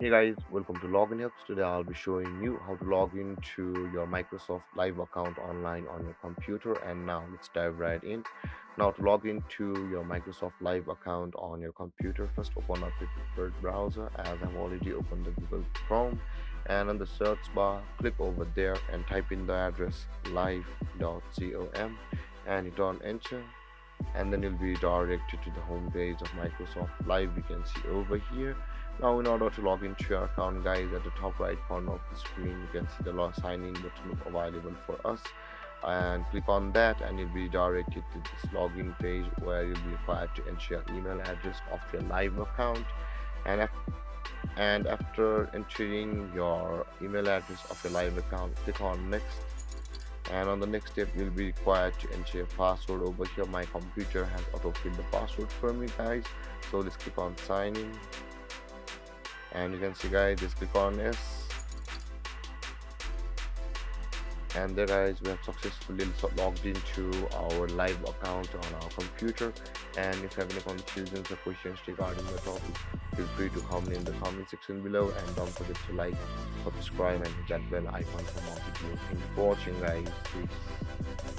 Hey guys, welcome to Login Helps. Today I'll be showing you how to log into your Microsoft Live account online on your computer. And now let's dive right in. Now to log into your Microsoft Live account on your computer, first open up your preferred browser as I've already opened the Google Chrome. And on the search bar, click over there and type in the address live.com and hit on enter, and then you'll be directed to the home page of Microsoft Live. You can see over here. Now in order to log into your account, guys, at the top right corner of the screen you can see the sign in button available for us, and click on that and you'll be directed to this login page where you'll be required to enter your email address of your live account. And after entering your email address of your live account, click on next, and on the next step you'll be required to enter your password. Over here my computer has auto-filled the password for me, guys, so let's click on sign in, and you can see, guys, just click on yes, and there, guys, we have successfully logged into our live account on our computer. And if you have any confusions or questions regarding the topic, feel free to comment in the comment section below, and don't forget to like, subscribe, and hit that bell icon for more videos. Thank you for watching, guys. Peace.